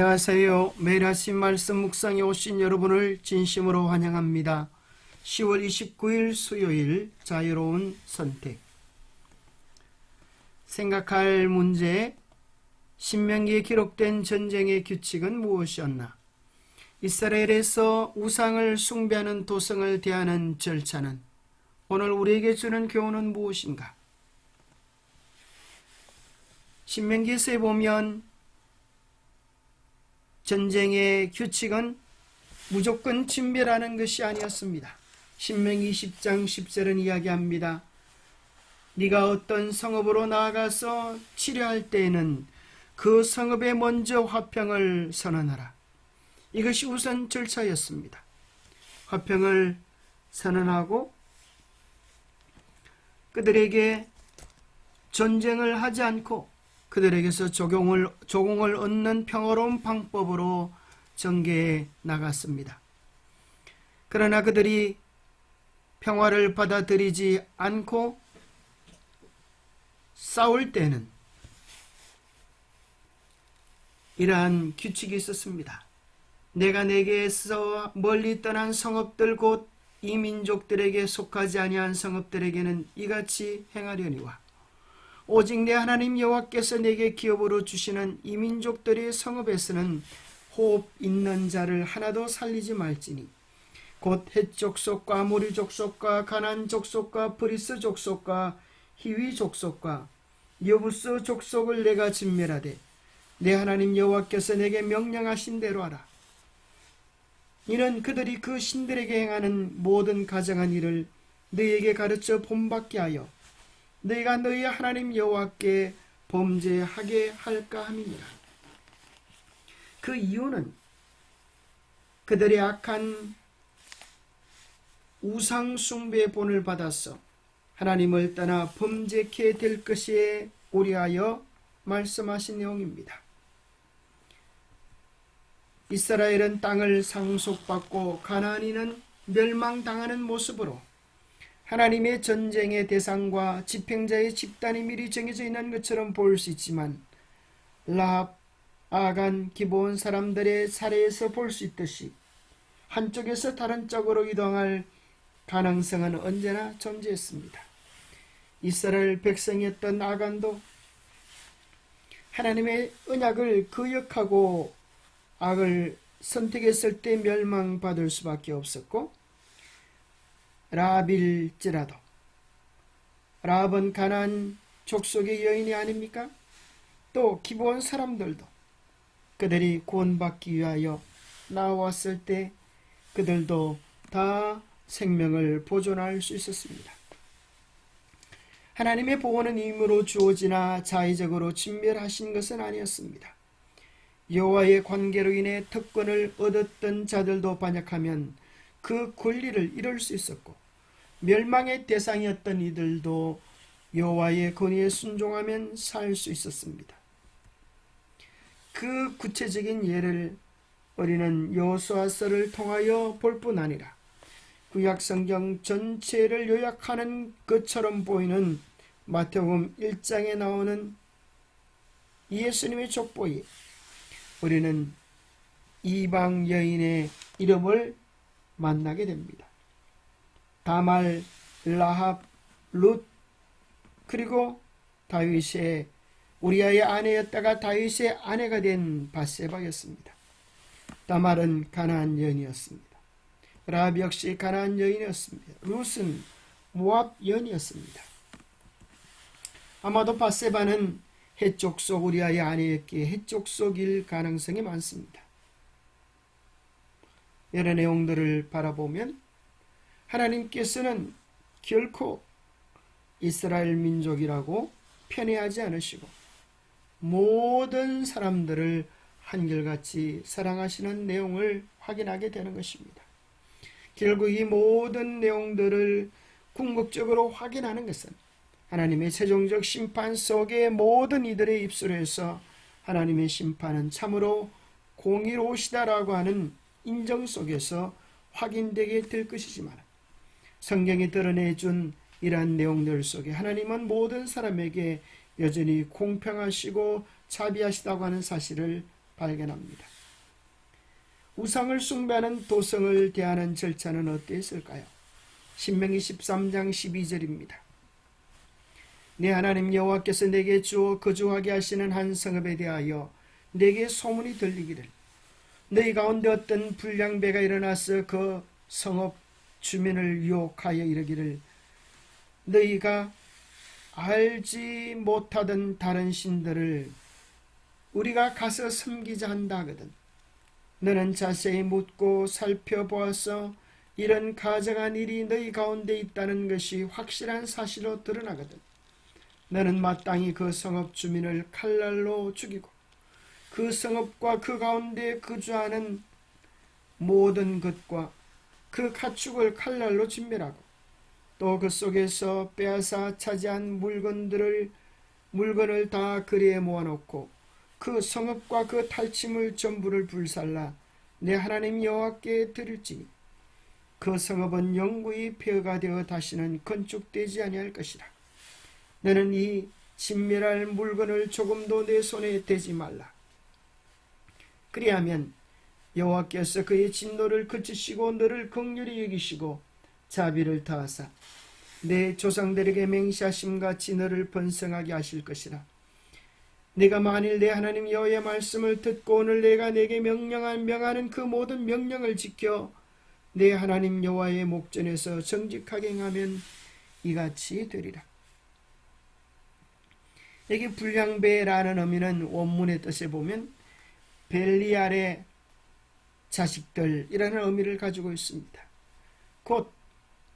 안녕하세요. 매일 아침 말씀 묵상에 오신 여러분을 진심으로 환영합니다. 10월 29일 수요일 자유로운 선택. 생각할 문제, 신명기에 기록된 전쟁의 규칙은 무엇이었나? 이스라엘에서 우상을 숭배하는 도성을 대하는 절차는 오늘 우리에게 주는 교훈은 무엇인가? 신명기에서 보면 전쟁의 규칙은 무조건 진멸하는 것이 아니었습니다. 신명기 10장 10절은 이야기합니다. 네가 어떤 성읍으로 나아가서 치료할 때에는 그 성읍에 먼저 화평을 선언하라. 이것이 우선 절차였습니다. 화평을 선언하고 그들에게 전쟁을 하지 않고 그들에게서 조공을 얻는 평화로운 방법으로 전개해 나갔습니다. 그러나 그들이 평화를 받아들이지 않고 싸울 때는 이러한 규칙이 있었습니다. 내가 내게서 멀리 떠난 성읍들 곧 이 민족들에게 속하지 아니한 성읍들에게는 이같이 행하려니와 오직 내 하나님 여호와께서 내게 기업으로 주시는 이 민족들의 성읍에서는 호흡 있는 자를 하나도 살리지 말지니 곧 헷 족속과 아모리 족속과 가나안 족속과 브리스 족속과 히위 족속과 여부스 족속을 내가 진멸하되 내 하나님 여호와께서 내게 명령하신 대로 하라. 이는 그들이 그 신들에게 행하는 모든 가증한 일을 너희에게 가르쳐 본받게 하여 너희가 너희 하나님 여호와께 범죄하게 할까 함이니라. 그 이유는 그들의 악한 우상 숭배의 본을 받아서 하나님을 떠나 범죄케 될 것에 우려하여 말씀하신 내용입니다. 이스라엘은 땅을 상속받고 가나안인은 멸망당하는 모습으로 하나님의 전쟁의 대상과 집행자의 집단이 미리 정해져 있는 것처럼 보일 수 있지만 라합, 아간, 기브온 사람들의 사례에서 볼 수 있듯이 한쪽에서 다른 쪽으로 이동할 가능성은 언제나 존재했습니다. 이스라엘 백성이었던 아간도 하나님의 언약을 거역하고 악을 선택했을 때 멸망받을 수밖에 없었고 라합일지라도 라합은 가나안 족속의 여인이 아닙니까? 또 기브온 사람들도 그들이 구원받기 위하여 나왔을 때 그들도 다 생명을 보존할 수 있었습니다. 하나님의 보호는 임의로 주어지나 자의적으로 진멸하신 것은 아니었습니다. 여호와의 관계로 인해 특권을 얻었던 자들도 반역하면 그 권리를 잃을 수 있었고 멸망의 대상이었던 이들도 여호와의 권위에 순종하면 살 수 있었습니다. 그 구체적인 예를 우리는 여호수아서를 통하여 볼 뿐 아니라 구약성경 전체를 요약하는 것처럼 보이는 마태복음 1장에 나오는 예수님의 족보에 우리는 이방 여인의 이름을 만나게 됩니다. 다말, 라합, 룻, 그리고 다윗의 우리아의 아내였다가 다윗의 아내가 된 바세바였습니다. 다말은 가나안 여인이었습니다. 라합 역시 가나안 여인이었습니다. 룻은 모압 여인이었습니다. 아마도 바세바는 헷족속 우리아의 아내였기에 헷족속일 가능성이 많습니다. 여러 내용들을 바라보면 하나님께서는 결코 이스라엘 민족이라고 편애하지 않으시고 모든 사람들을 한결같이 사랑하시는 내용을 확인하게 되는 것입니다. 결국 이 모든 내용들을 궁극적으로 확인하는 것은 하나님의 최종적 심판 속에 모든 이들의 입술에서 하나님의 심판은 참으로 공의로우시다라고 하는 인정 속에서 확인되게 될 것이지만 성경이 드러내준 이러한 내용들 속에 하나님은 모든 사람에게 여전히 공평하시고 자비하시다고 하는 사실을 발견합니다. 우상을 숭배하는 도성을 대하는 절차는 어땠을까요? 신명기 13장 12절입니다. 내 하나님 여호와께서 내게 주어 거주하게 하시는 한 성읍에 대하여 내게 소문이 들리기를 너희 가운데 어떤 불량배가 일어나서 그 성읍 주민을 유혹하여 이르기를 너희가 알지 못하던 다른 신들을 우리가 가서 섬기자 한다 하거든. 너는 자세히 묻고 살펴보아서 이런 가증한 일이 너희 가운데 있다는 것이 확실한 사실로 드러나거든. 너는 마땅히 그 성읍 주민을 칼날로 죽이고 그 성읍과 그 가운데 거주하는 모든 것과 그 가축을 칼날로 진멸하고 또 그 속에서 빼앗아 차지한 물건을 다 거리에 모아놓고 그 성읍과 그 탈취물 전부를 불살라 내 하나님 여호와께 드릴지니 그 성읍은 영구히 폐허가 되어 다시는 건축되지 아니할 것이라. 너는 이 진멸할 물건을 조금도 내 손에 대지 말라. 그리하면 여호와께서 그의 진노를 그치시고 너를 긍휼히 여기시고 자비를 더하사 내 조상들에게 맹세하심같이 너를 번성하게 하실 것이라. 네가 만일 내 하나님 여호와의 말씀을 듣고 오늘 내가 내게 명하는 그 모든 명령을 지켜 내 하나님 여호와의 목전에서 정직하게 행하면 이같이 되리라. 여기 불량배라는 의미는 원문의 뜻에 보면 벨리알의 자식들이라는 의미를 가지고 있습니다. 곧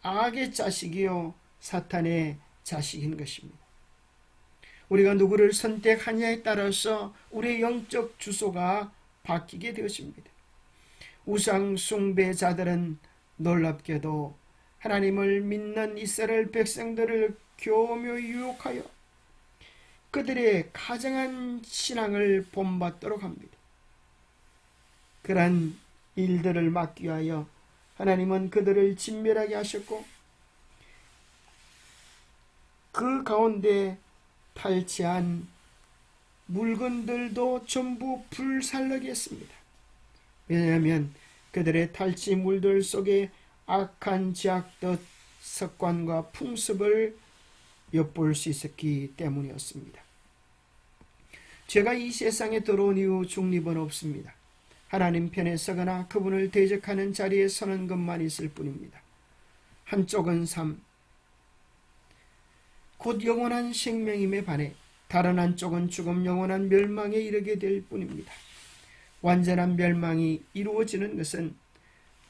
악의 자식이요 사탄의 자식인 것입니다. 우리가 누구를 선택하냐에 따라서 우리의 영적 주소가 바뀌게 되었습니다. 우상 숭배자들은 놀랍게도 하나님을 믿는 이스라엘 백성들을 교묘히 유혹하여 그들의 가증한 신앙을 본받도록 합니다. 그러한 일들을 막기 위하여 하나님은 그들을 진멸하게 하셨고 그 가운데 탈취한 물건들도 전부 불살르게 했습니다. 왜냐하면 그들의 탈취물들 속에 악한 제약뜻 습관과 풍습을 엿볼 수 있었기 때문이었습니다. 죄가 이 세상에 들어온 이후 중립은 없습니다. 하나님 편에 서거나 그분을 대적하는 자리에 서는 것만 있을 뿐입니다. 한쪽은 삶, 곧 영원한 생명임에 반해 다른 한쪽은 죽음, 영원한 멸망에 이르게 될 뿐입니다. 완전한 멸망이 이루어지는 것은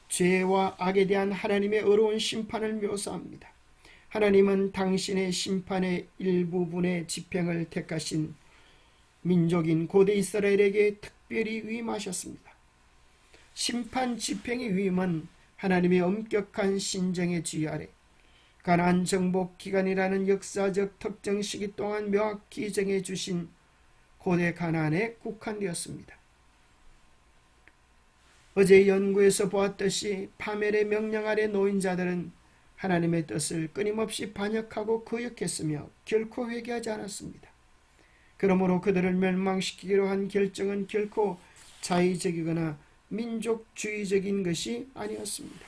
죄와 악에 대한 하나님의 어려운 심판을 묘사합니다. 하나님은 당신의 심판의 일부분의 집행을 택하신 민족인 고대 이스라엘에게 특별히 위임하셨습니다. 심판 집행의 위임은 하나님의 엄격한 신정의 지휘 아래 가나안 정복 기간이라는 역사적 특정 시기 동안 명확히 정해 주신 고대 가나안에 국한되었습니다. 어제 연구에서 보았듯이 파멸의 명령 아래 놓인 자들은 하나님의 뜻을 끊임없이 반역하고 거역했으며 결코 회개하지 않았습니다. 그러므로 그들을 멸망시키기로 한 결정은 결코 자의적이거나 민족주의적인 것이 아니었습니다.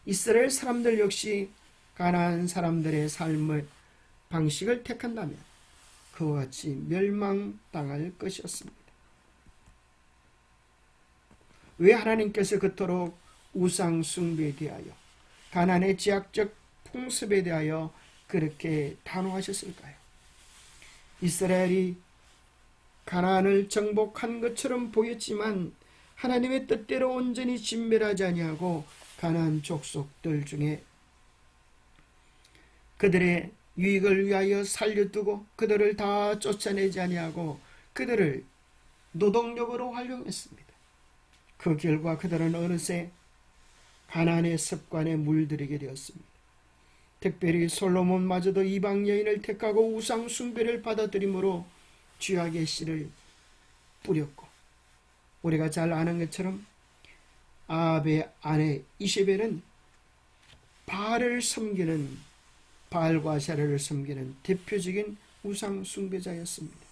이스라엘 사람들 역시 가나안 사람들의 삶의 방식을 택한다면 그와 같이 멸망당할 것이었습니다. 왜 하나님께서 그토록 우상 숭배에 대하여 가나안의 지역적 풍습에 대하여 그렇게 단호하셨을까요? 이스라엘이 가나안을 정복한 것처럼 보였지만 하나님의 뜻대로 온전히 진멸하지 아니하고 가나안 족속들 중에 그들의 유익을 위하여 살려두고 그들을 다 쫓아내지 아니하고 그들을 노동력으로 활용했습니다. 그 결과 그들은 어느새 가나안의 습관에 물들이게 되었습니다. 특별히 솔로몬마저도 이방 여인을 택하고 우상 숭배를 받아들임으로 죄악의 씨를 뿌렸고, 우리가 잘 아는 것처럼 아합의 아내 이세벨은 바알을 섬기는, 바알과 샤라를 섬기는 대표적인 우상 숭배자였습니다.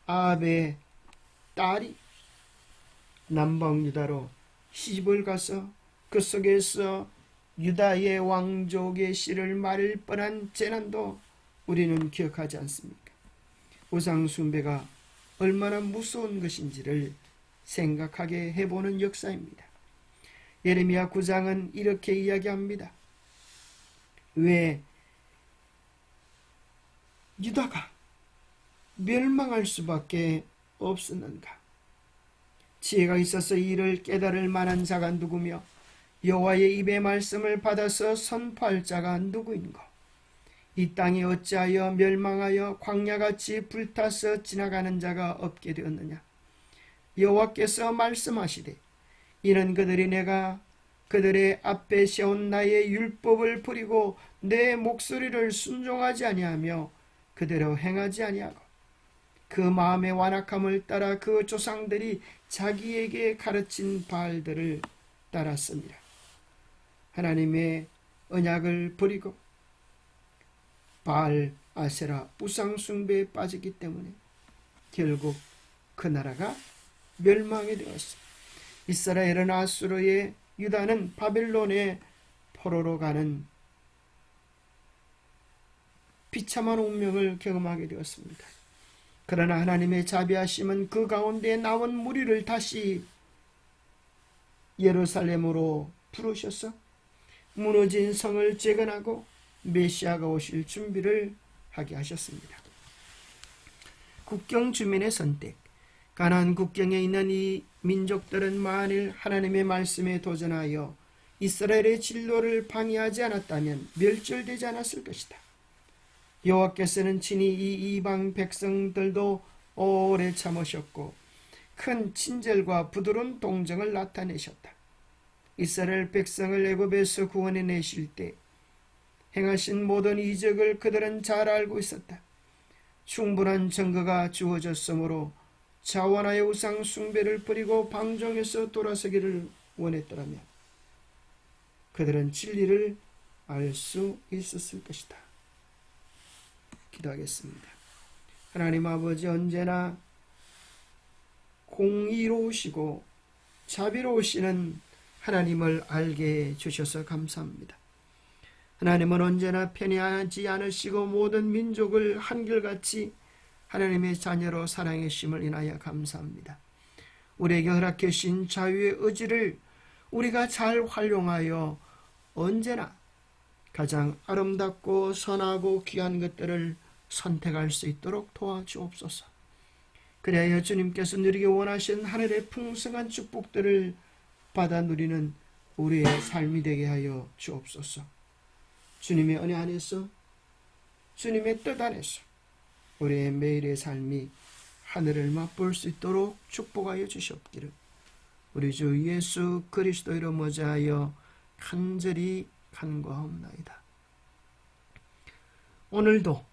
아합의 딸이 남방 유다로 시집을 가서 그 속에서 유다의 왕족의 씨를 말을 뻔한 재난도 우리는 기억하지 않습니까? 우상 숭배가 얼마나 무서운 것인지를 생각하게 해보는 역사입니다. 예레미야 9장은 이렇게 이야기합니다. 왜 유다가 멸망할 수밖에 없었는가? 지혜가 있어서 이를 깨달을 만한 자가 누구며 여호와의 입의 말씀을 받아서 선포할 자가 누구인가? 이 땅이 어찌하여 멸망하여 광야같이 불타서 지나가는 자가 없게 되었느냐? 여호와께서 말씀하시되 이는 그들이 내가 그들의 앞에 세운 나의 율법을 버리고 내 목소리를 순종하지 아니하며 그대로 행하지 아니하고 그 마음의 완악함을 따라 그 조상들이 자기에게 가르친 바알들을 따랐습니다. 하나님의 언약을 버리고 바알, 아세라, 우상 숭배에 빠지기 때문에 결국 그 나라가 멸망이 되었습니다. 이스라엘은 아수르의, 유다는 바벨론의 포로로 가는 비참한 운명을 경험하게 되었습니다. 그러나 하나님의 자비하심은 그 가운데 남은 무리를 다시 예루살렘으로 부르셔서 무너진 성을 재건하고 메시아가 오실 준비를 하게 하셨습니다. 국경 주민의 선택. 가나안 국경에 있는 이 민족들은 만일 하나님의 말씀에 도전하여 이스라엘의 진로를 방해하지 않았다면 멸절되지 않았을 것이다. 여호와께서는 친히 이 이방 백성들도 오래 참으셨고 큰 친절과 부드러운 동정을 나타내셨다. 이스라엘 백성을 애굽에서 구원해 내실 때 행하신 모든 이적을 그들은 잘 알고 있었다. 충분한 증거가 주어졌으므로 자원하여 우상 숭배를 버리고 방종에서 돌아서기를 원했더라면 그들은 진리를 알 수 있었을 것이다. 기도하겠습니다. 하나님 아버지, 언제나 공의로우시고 자비로우시는 하나님을 알게 해주셔서 감사합니다. 하나님은 언제나 편애하지 않으시고 모든 민족을 한결같이 하나님의 자녀로 사랑해 주심을 인하여 감사합니다. 우리에게 허락해 주신 자유의 의지를 우리가 잘 활용하여 언제나 가장 아름답고 선하고 귀한 것들을 선택할 수 있도록 도와주옵소서. 그래야 주님께서 누리기 원하신 하늘의 풍성한 축복들을 받아 누리는 우리의 삶이 되게 하여 주옵소서. 주님의 은혜 안에서, 주님의 뜻 안에서 우리의 매일의 삶이 하늘을 맛볼 수 있도록 축복하여 주시옵기를 우리 주 예수 그리스도 이름 모자하여 간절히 간구하옵나이다. 오늘도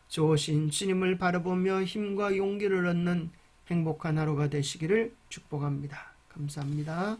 좋으신 주님을 바라보며 힘과 용기를 얻는 행복한 하루가 되시기를 축복합니다. 감사합니다.